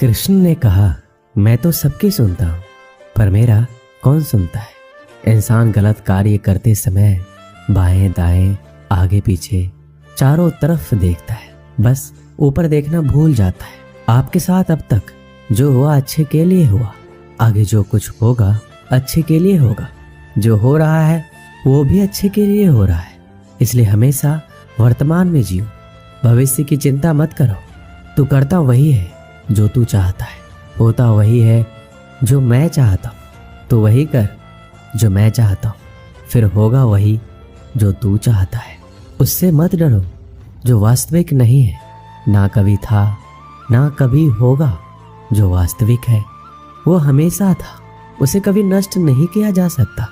कृष्ण ने कहा, मैं तो सबकी सुनता हूँ, पर मेरा कौन सुनता है। इंसान गलत कार्य करते समय बाएं दाएं आगे पीछे चारों तरफ देखता है, बस ऊपर देखना भूल जाता है। आपके साथ अब तक जो हुआ अच्छे के लिए हुआ, आगे जो कुछ होगा अच्छे के लिए होगा। जो हो रहा है वो भी अच्छे के लिए हो रहा है, इसलिए हमेशा वर्तमान में जियो। भविष्य की चिंता मत करो। तू करता वही है जो तू चाहता है, होता वही है जो मैं चाहता हूँ। तू वही कर जो मैं चाहता हूँ, फिर होगा वही जो तू चाहता है। उससे मत डरो जो वास्तविक नहीं है, ना कभी था ना कभी होगा। जो वास्तविक है वो हमेशा था, उसे कभी नष्ट नहीं किया जा सकता।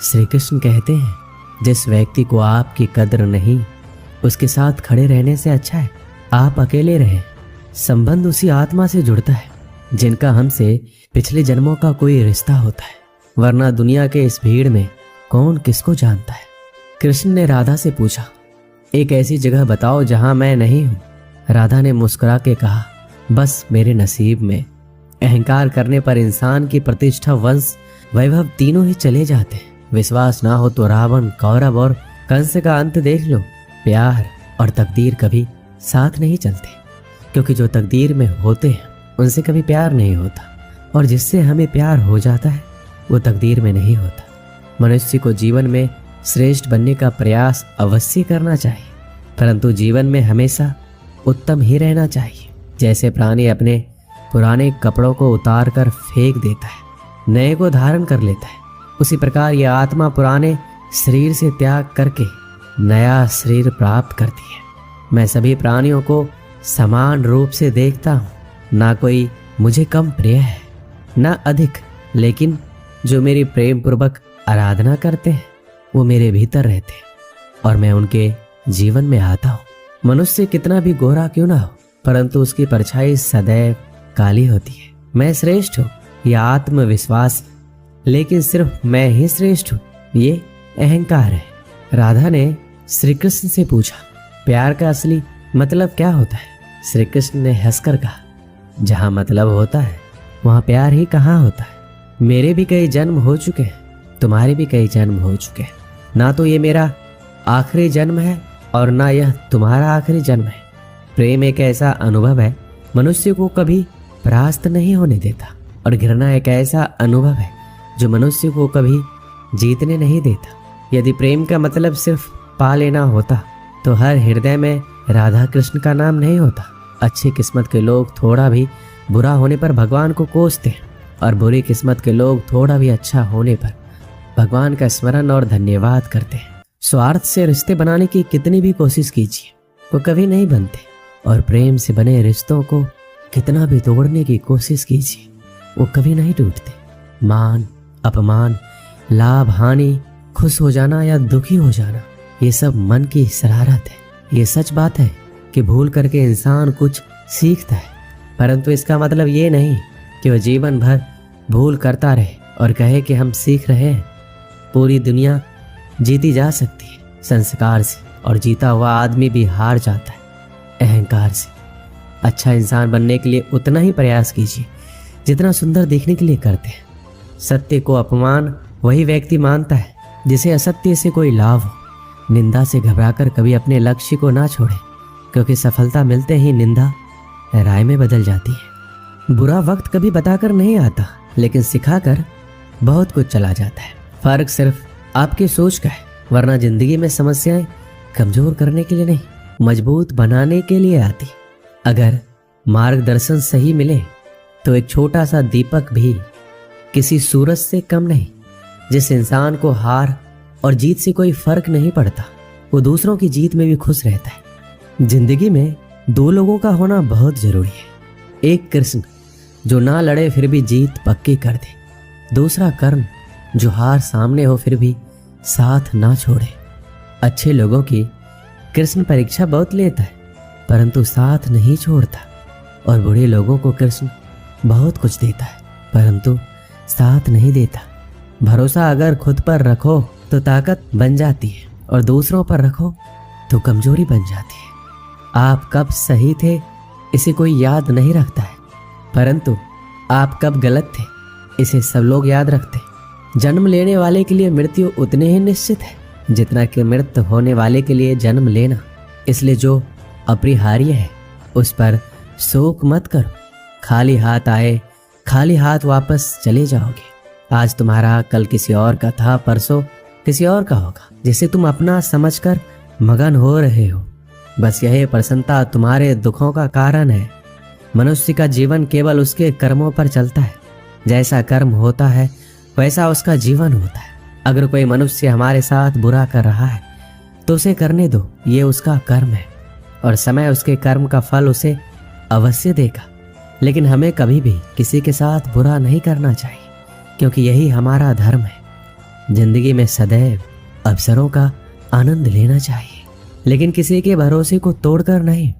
श्री कृष्ण कहते हैं, जिस व्यक्ति को आपकी कद्र नहीं, उसके साथ खड़े रहने से अच्छा है आप अकेले रहें। संबंध उसी आत्मा से जुड़ता है जिनका हमसे पिछले जन्मों का कोई रिश्ता होता है, वरना दुनिया के इस भीड़ में कौन किसको जानता है। कृष्ण ने राधा से पूछा, एक ऐसी जगह बताओ जहां मैं नहीं हूं। राधा ने मुस्कुरा के कहा, बस मेरे नसीब में। अहंकार करने पर इंसान की प्रतिष्ठा, वंश, वैभव तीनों ही चले जाते हैं। विश्वास ना हो तो रावण, कौरव और कंस का अंत देख लो। प्यार और तकदीर कभी साथ नहीं चलते, क्योंकि जो तकदीर में होते हैं उनसे कभी प्यार नहीं होता, और जिससे हमें प्यार हो जाता है वो तकदीर में नहीं होता। मनुष्य को जीवन में श्रेष्ठ बनने का प्रयास अवश्य करना चाहिए, परंतु जीवन में हमेशा उत्तम ही रहना चाहिए। जैसे प्राणी अपने पुराने कपड़ों को उतार कर फेंक देता है, नए को धारण कर लेता है, उसी प्रकार यह आत्मा पुराने शरीर से त्याग करके नया शरीर प्राप्त करती है। मैं सभी प्राणियों को समान रूप से देखता हूँ, ना कोई मुझे कम प्रिय है ना अधिक, लेकिन जो मेरी प्रेम पूर्वक आराधना करते हैं वो मेरे भीतर रहते हैं और मैं उनके जीवन में आता हूँ। मनुष्य कितना भी गोरा क्यों ना हो, परंतु उसकी परछाई सदैव काली होती है। मैं श्रेष्ठ हूँ यह आत्मविश्वास, लेकिन सिर्फ मैं ही श्रेष्ठ हूँ ये अहंकार है। राधा ने श्री कृष्ण से पूछा, प्यार का असली मतलब क्या होता है। श्री कृष्ण ने हंसकर कहा, जहाँ मतलब होता है वहाँ प्यार ही कहाँ होता है। मेरे भी कई जन्म हो चुके हैं, तुम्हारे भी कई जन्म हो चुके हैं। ना तो ये मेरा आखिरी जन्म है और ना यह तुम्हारा आखिरी जन्म है। प्रेम एक ऐसा अनुभव है मनुष्य को कभी परास्त नहीं होने देता, और घृणा एक ऐसा अनुभव है जो मनुष्य को कभी जीतने नहीं देता। यदि प्रेम का मतलब सिर्फ पा लेना होता तो हर हृदय में राधा कृष्ण का नाम नहीं होता। अच्छी किस्मत के लोग थोड़ा भी बुरा होने पर भगवान को कोसते हैं, और बुरी किस्मत के लोग थोड़ा भी अच्छा होने पर भगवान का स्मरण और धन्यवाद करते हैं। स्वार्थ से रिश्ते बनाने की कितनी भी कोशिश कीजिए वो कभी नहीं बनते, और प्रेम से बने रिश्तों को कितना भी तोड़ने की कोशिश कीजिए वो कभी नहीं टूटते। मान अपमान, लाभ हानि, खुश हो जाना या दुखी हो जाना, ये सब मन की शरारत है। ये सच बात है कि भूल करके इंसान कुछ सीखता है, परंतु इसका मतलब ये नहीं कि वह जीवन भर भूल करता रहे और कहे कि हम सीख रहे हैं। पूरी दुनिया जीती जा सकती है संस्कार से, और जीता हुआ आदमी भी हार जाता है अहंकार से। अच्छा इंसान बनने के लिए उतना ही प्रयास कीजिए जितना सुंदर देखने के लिए करते हैं। सत्य को अपमान वही व्यक्ति मानता है जिसे असत्य से कोई लाभ हो। निंदा से घबराकर कभी अपने लक्ष्य को ना छोड़े, क्योंकि सफलता मिलते ही निंदा राय में बदल जाती है। बुरा वक्त कभी बताकर नहीं आता, लेकिन सिखाकर बहुत कुछ चला जाता है। फर्क सिर्फ आपकी सोच का है, वरना जिंदगी में समस्याएं कमजोर करने के लिए नहीं, मजबूत बनाने के लिए आती। अगर मार्गदर्शन सही मिले तो एक छोटा सा दीपक भी किसी सूरज से कम नहीं। जिस इंसान को हार और जीत से कोई फर्क नहीं पड़ता, वो दूसरों की जीत में भी खुश रहता है। जिंदगी में दो लोगों का होना बहुत जरूरी है। एक कृष्ण जो ना लड़े फिर भी जीत पक्की कर दे, दूसरा कर्ण जो हार सामने हो फिर भी साथ ना छोड़े। अच्छे लोगों की कृष्ण परीक्षा बहुत लेता है, परंतु साथ नहीं छोड़ता, और बुरे लोगों को कृष्ण बहुत कुछ देता है, परंतु साथ नहीं देता। भरोसा अगर खुद पर रखो तो ताकत बन जाती है, और दूसरों पर रखो तो कमजोरी बन जाती है। आप कब सही थे इसे कोई याद नहीं रखता है, परंतु आप कब गलत थे इसे सब लोग याद रखते। जन्म लेने वाले के लिए मृत्यु उतने ही निश्चित है जितना कि मृत होने वाले के लिए जन्म लेना। इसलिए जो अपरिहार्य है उस पर शोक मत करो। खाली हाथ आए खाली हाथ वापस चले जाओगे। आज तुम्हारा कल किसी और का था, परसों किसी और का होगा जिसे तुम अपना समझकर मगन हो रहे हो। बस यही प्रसन्नता तुम्हारे दुखों का कारण है। मनुष्य का जीवन केवल उसके कर्मों पर चलता है। जैसा कर्म होता है वैसा उसका जीवन होता है। अगर कोई मनुष्य हमारे साथ बुरा कर रहा है तो उसे करने दो, ये उसका कर्म है और समय उसके कर्म का फल उसे अवश्य देगा। लेकिन हमें कभी भी किसी के साथ बुरा नहीं करना चाहिए, क्योंकि यही हमारा धर्म है। जिंदगी में सदैव अवसरों का आनंद लेना चाहिए, लेकिन किसी के भरोसे को तोड़कर नहीं।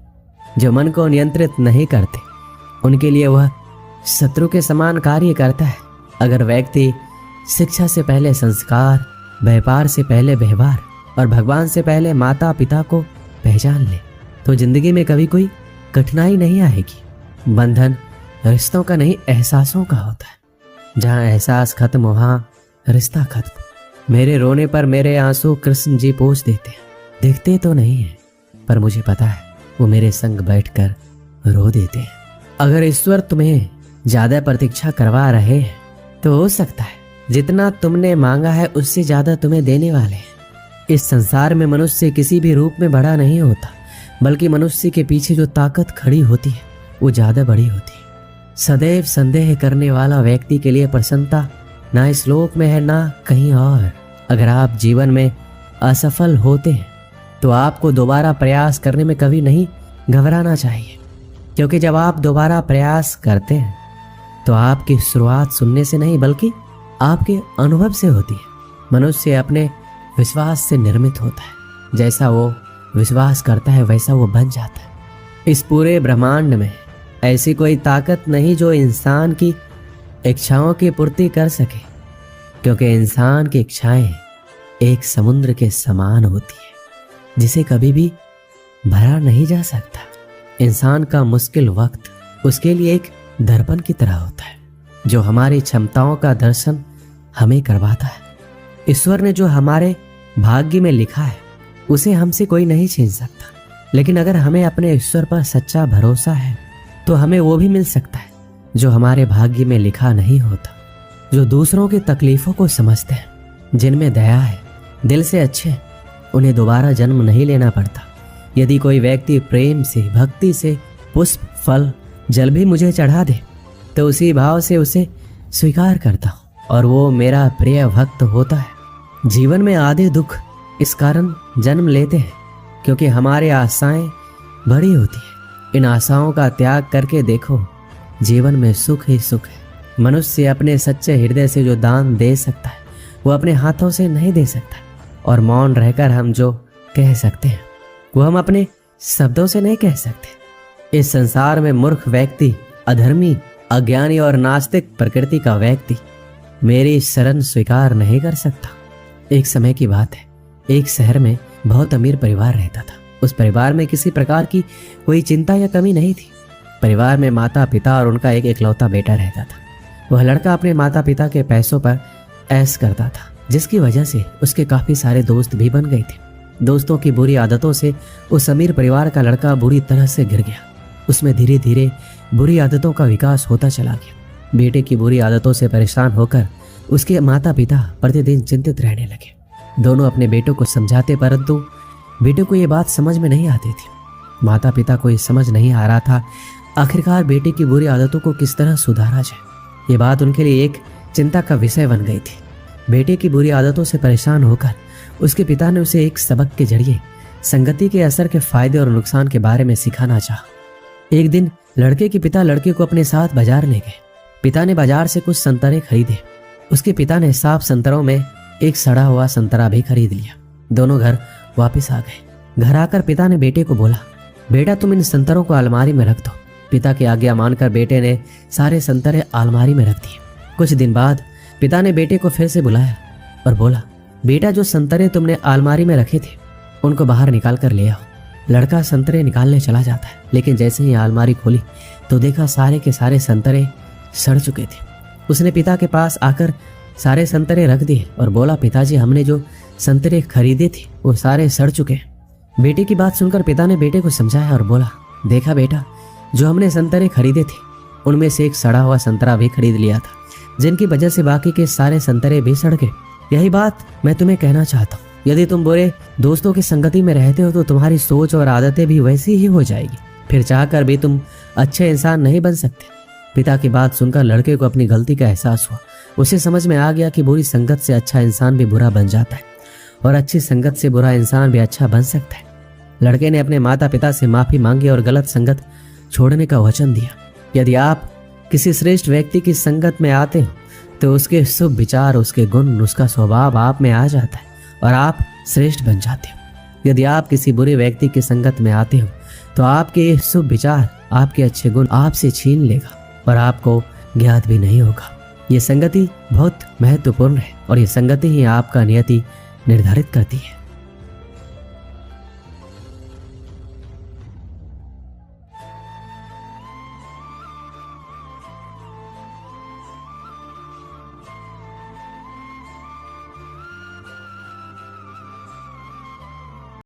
जो मन को नियंत्रित नहीं करते उनके लिए वह शत्रु के समान कार्य करता है। अगर व्यक्ति शिक्षा से पहले संस्कार, व्यापार से पहले व्यवहार और भगवान से पहले माता पिता को पहचान ले तो जिंदगी में कभी कोई कठिनाई नहीं आएगी। बंधन रिश्तों का नहीं, एहसासों का होता है। जहाँ एहसास खत्म वहाँ रिश्ता खत्म। मेरे रोने पर मेरे आंसू कृष्ण जी पोंछ देते हैं। दिखते तो नहीं है पर मुझे पता है वो मेरे संग बैठकर रो देते हैं। अगर ईश्वर तुम्हें ज्यादा प्रतीक्षा करवा रहे हैं तो हो सकता है जितना तुमने मांगा है उससे ज्यादा तुम्हें देने वाले हैं। इस संसार में मनुष्य किसी भी रूप में बड़ा नहीं होता, बल्कि मनुष्य के पीछे जो ताकत खड़ी होती है वो ज्यादा बड़ी होती है। सदैव संदेह करने वाला व्यक्ति के लिए प्रसन्नता ना इस लोक में है ना कहीं और। अगर आप जीवन में असफल होते हैं तो आपको दोबारा प्रयास करने में कभी नहीं घबराना चाहिए, क्योंकि जब आप दोबारा प्रयास करते हैं तो आपकी शुरुआत सुनने से नहीं बल्कि आपके अनुभव से होती है। मनुष्य अपने विश्वास से निर्मित होता है। जैसा वो विश्वास करता है वैसा वो बन जाता है। इस पूरे ब्रह्मांड में ऐसी कोई ताकत नहीं जो इंसान की इच्छाओं की पूर्ति कर सके, क्योंकि इंसान की इच्छाएं एक समुद्र के समान होती है जिसे कभी भी भरा नहीं जा सकता। इंसान का मुश्किल वक्त उसके लिए एक दर्पण की तरह होता है जो हमारी क्षमताओं का दर्शन हमें करवाता है। ईश्वर ने जो हमारे भाग्य में लिखा है उसे हमसे कोई नहीं छीन सकता, लेकिन अगर हमें अपने ईश्वर पर सच्चा भरोसा है तो हमें वो भी मिल सकता है जो हमारे भाग्य में लिखा नहीं होता। जो दूसरों की तकलीफों को समझते हैं, जिनमें दया है, दिल से अच्छे, उन्हें दोबारा जन्म नहीं लेना पड़ता। यदि कोई व्यक्ति प्रेम से, भक्ति से पुष्प, फल, जल भी मुझे चढ़ा दे तो उसी भाव से उसे स्वीकार करता हूँ और वो मेरा प्रिय भक्त होता है। जीवन में आधे दुख इस कारण जन्म लेते हैं क्योंकि हमारी आशाएं बड़ी होती हैं। इन आशाओं का त्याग करके देखो, जीवन में सुख ही सुख है। मनुष्य अपने सच्चे हृदय से जो दान दे सकता है वो अपने हाथों से नहीं दे सकता, और मौन रहकर हम जो कह सकते हैं वो हम अपने शब्दों से नहीं कह सकते। इस संसार में मूर्ख व्यक्ति, अधर्मी, अज्ञानी और नास्तिक प्रकृति का व्यक्ति मेरी शरण स्वीकार नहीं कर सकता। एक समय की बात है, एक शहर में बहुत अमीर परिवार रहता था। उस परिवार में किसी प्रकार की कोई चिंता या कमी नहीं थी। परिवार में माता पिता और उनका एक इकलौता बेटा रहता था। वह लड़का अपने माता पिता के पैसों पर ऐश करता था, जिसकी वजह से उसके काफी सारे दोस्त भी बन गए थे। दोस्तों की बुरी आदतों से उस अमीर परिवार का लड़का बुरी तरह से गिर गया। उसमें धीरे धीरे बुरी आदतों का विकास होता चला गया। बेटे की बुरी आदतों से परेशान होकर उसके माता पिता प्रतिदिन चिंतित रहने लगे। दोनों अपने बेटों को समझाते, परंतु बेटे को ये बात समझ में नहीं आती थी। माता पिता को ये समझ नहीं आ रहा था आखिरकार बेटे की बुरी आदतों को किस तरह सुधारा जाए। ये बात उनके लिए एक चिंता का विषय बन गई थी। बेटे की बुरी आदतों से परेशान होकर उसके पिता ने उसे एक सबक के जरिए संगति के असर के फायदे और नुकसान के बारे में सिखाना चाहा। एक दिन लड़के के पिता लड़के को अपने साथ बाजार ले गए। पिता ने बाजार से कुछ संतरे खरीदे। उसके पिता ने साफ संतरों में एक सड़ा हुआ संतरा भी खरीद लिया। दोनों घर वापस आ गए। घर आकर पिता ने बेटे को बोला, बेटा तुम इन संतरों को अलमारी में रख दो। पिता की आज्ञा मानकर बेटे ने सारे संतरे अलमारी में रख दिए। कुछ दिन बाद पिता ने बेटे को फिर से बुलाया और बोला, बेटा जो संतरे तुमने अलमारी में रखे थे उनको बाहर निकाल कर ले आओ। लड़का संतरे निकालने चला जाता है, लेकिन जैसे ही अलमारी खोली तो देखा सारे के सारे संतरे सड़ चुके थे। उसने पिता के पास आकर सारे संतरे रख दिए और बोला, पिताजी हमने जो संतरे खरीदे थे वो सारे सड़ चुके हैं। बेटे की बात सुनकर पिता ने बेटे को समझाया और बोला, देखा बेटा, जो हमने संतरे खरीदे थे उनमें से एक सड़ा हुआ संतरा भी खरीद लिया था, जिनकी वजह से बाकी के सारे संतरे भी सड़ गए। यही बात मैं तुम्हें कहना चाहता हूँ, यदि तुम बुरे दोस्तों की संगति में रहते हो तो तुम्हारी सोच और आदतें भी वैसी ही हो जाएगी, फिर चाहकर भी तुम अच्छे इंसान नहीं बन सकते। पिता की बात सुनकर लड़के को अपनी गलती का एहसास हुआ। उसे समझ में आ गया कि बुरी संगत से अच्छा इंसान भी बुरा बन जाता है और अच्छी संगत से बुरा इंसान भी अच्छा बन सकता है। लड़के ने अपने माता पिता से माफी मांगी और गलत संगत छोड़ने का वचन दिया। यदि आप किसी श्रेष्ठ व्यक्ति की संगत में आते हो तो उसके शुभ विचार, उसके गुण, उसका स्वभाव आप में आ जाता है और आप श्रेष्ठ बन जाते हो। यदि आप किसी बुरे व्यक्ति की संगत में आते हो तो आपके ये शुभ विचार, आपके अच्छे गुण आपसे छीन लेगा और आपको ज्ञात भी नहीं होगा। ये संगति बहुत महत्वपूर्ण है और ये संगति ही आपका नियति निर्धारित करती है।